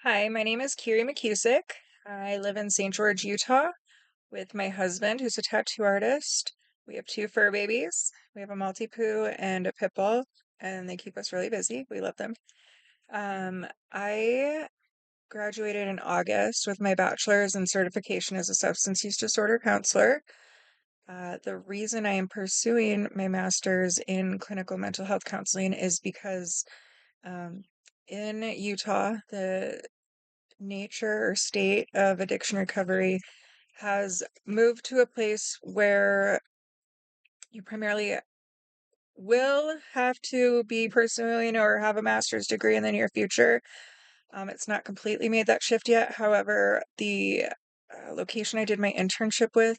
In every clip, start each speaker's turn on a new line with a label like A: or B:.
A: Hi, my name is Kiri McCusick. I live in St. George, Utah, with my husband, who's a tattoo artist. We have two fur babies. We have a Maltipoo and a pit bull, and they keep us really busy. We love them. I graduated in August with my bachelor's and certification as a substance use disorder counselor. The reason I am pursuing my master's in clinical mental health counseling is because um, in Utah, the nature or state of addiction recovery has moved to a place where you primarily will have to be pursuing or have a master's degree in the near future. It's not completely made that shift yet. However, the location I did my internship with,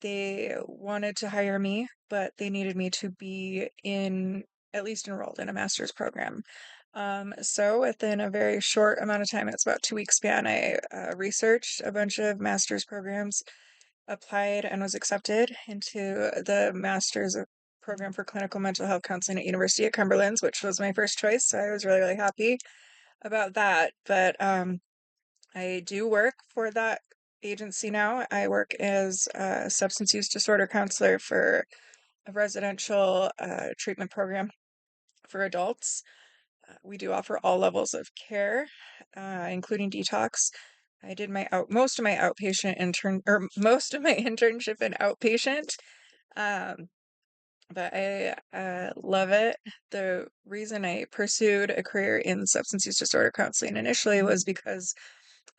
A: they wanted to hire me, but they needed me to be at least enrolled in a master's program. So within a very short amount of time, it's about 2 weeks span, I researched a bunch of master's programs, applied, and was accepted into the program for clinical mental health counseling at University of Cumberland's, which was my first choice. So I was really, really happy about that. But I do work for that agency now. I work as a substance use disorder counselor for a residential treatment program for adults. We do offer all levels of care, including detox. I did most of my outpatient intern or most of my internship in outpatient, um, but I love it. The reason I pursued a career in substance use disorder counseling initially was because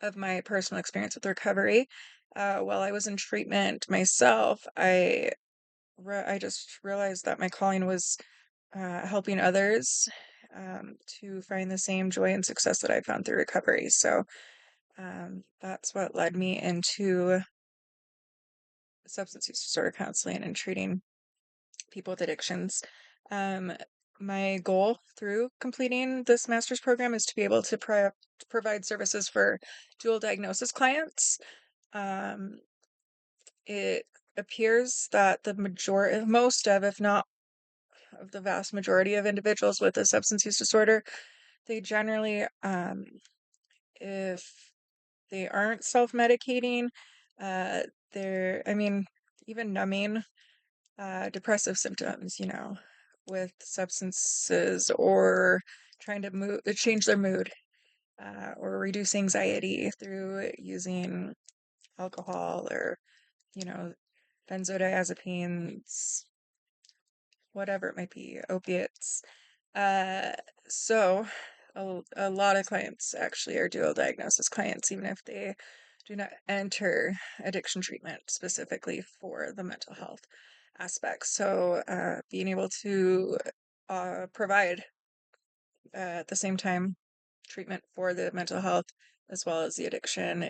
A: of my personal experience with recovery. While I was in treatment myself, I just realized that my calling was helping others to find the same joy and success that I found through recovery. So that's what led me into substance use disorder counseling and treating people with addictions. Um, my goal through completing this master's program is to be able to provide services for dual diagnosis clients. Um, it appears that most of, if not of the vast majority of individuals with a substance use disorder, they generally, if they aren't self-medicating, uh, I mean, even numbing, depressive symptoms, with substances or trying to change their mood, or reduce anxiety through using alcohol or, you know, benzodiazepines, whatever it might be, opiates. Uh, so a lot of clients actually are dual diagnosis clients, even if they do not enter addiction treatment specifically for the mental health aspects. So being able to provide at the same time treatment for the mental health as well as the addiction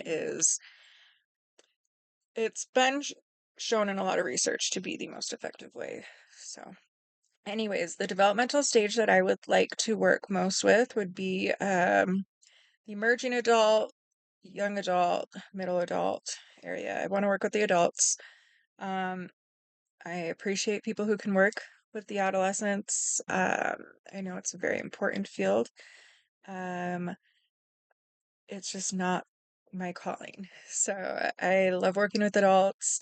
A: it's been shown in a lot of research to be the most effective way. So anyways, the developmental stage that I would like to work most with would be the emerging adult, young adult, middle adult area. I want to work with the adults. Um, I appreciate people who can work with the adolescents. I know it's a very important field. Um, it's just not my calling. So I love working with adults.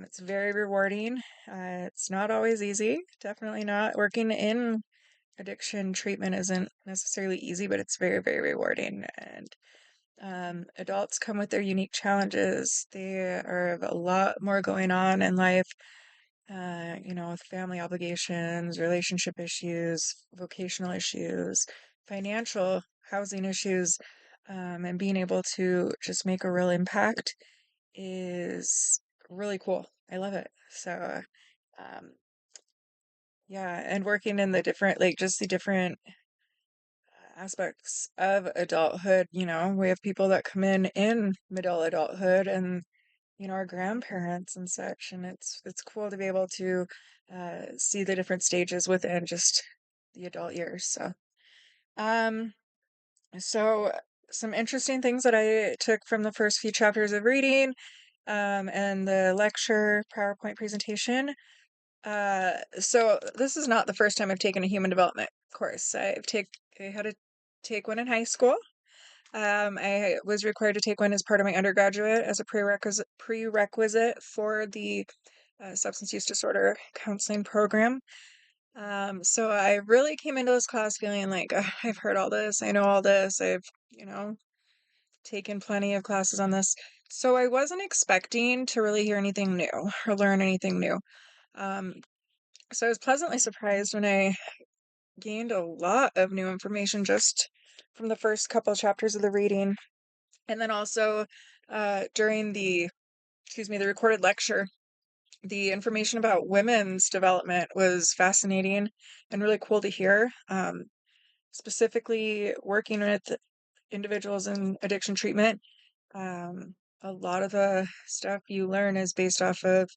A: It's very rewarding. It's not always easy. Definitely not. Working in addiction treatment isn't necessarily easy, but it's very, very rewarding. And adults come with their unique challenges. They are have a lot more going on in life, with family obligations, relationship issues, vocational issues, financial housing issues, and being able to just make a real impact is really cool. I love it. So, um, yeah, and working in just the different aspects of adulthood. We have people that come in middle adulthood and, our grandparents and such, and it's cool to be able to see the different stages within just the adult years. Um, so some interesting things that I took from the first few chapters of reading, and the lecture PowerPoint presentation. So this is not the first time I've taken a human development course. I had to take one in high school. I was required to take one as part of my undergraduate as a prerequisite for the substance use disorder counseling program. So I really came into this class feeling like I've heard all this, I know all this, I've, taken plenty of classes on this. So I wasn't expecting to really hear anything new or learn anything new. Um, so I was pleasantly surprised when I gained a lot of new information just from the first couple chapters of the reading. And then also during the recorded lecture, the information about women's development was fascinating and really cool to hear. Specifically working with individuals in addiction treatment. Um, a lot of the stuff you learn is based off of,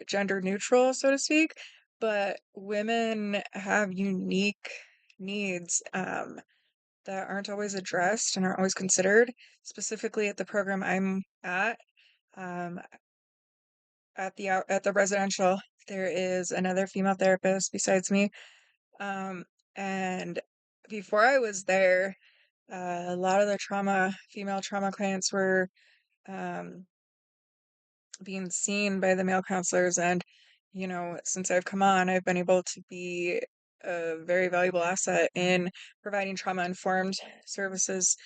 A: gender neutral, so to speak, but women have unique needs that aren't always addressed and aren't always considered. Specifically at the program I'm um, at the residential, there is another female therapist besides me. Um, and before I was there, a lot of the female trauma clients were um, being seen by the male counselors. And, since I've come on, I've been able to be a very valuable asset in providing trauma informed services.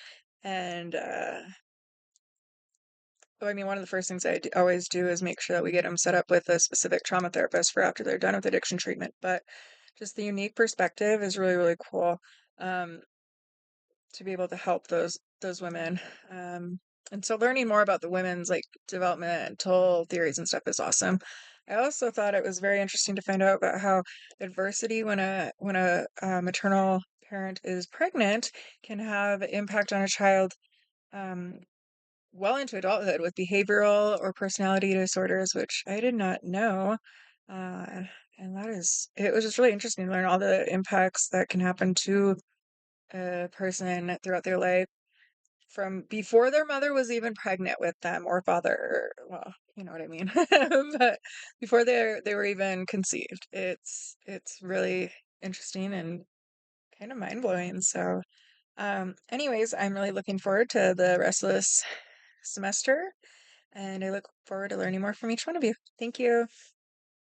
A: And, I mean, one of the first things always do is make sure that we get them set up with a specific trauma therapist for after they're done with addiction treatment. But just the unique perspective is really, really cool. Um, to be able to help those women. Um, and so learning more about the women's like developmental theories and stuff is awesome. I also thought it was very interesting to find out about how adversity when a maternal parent is pregnant can have impact on a child um, well into adulthood with behavioral or personality disorders, which I did not know. Uh, and it was just really interesting to learn all the impacts that can happen to a person throughout their life from before their mother was even pregnant with them or father, well, you know what I mean. But before they were even conceived. It's really interesting and kind of mind-blowing. So, anyways, I'm really looking forward to the rest of this semester and I look forward to learning more from each one of you. Thank you.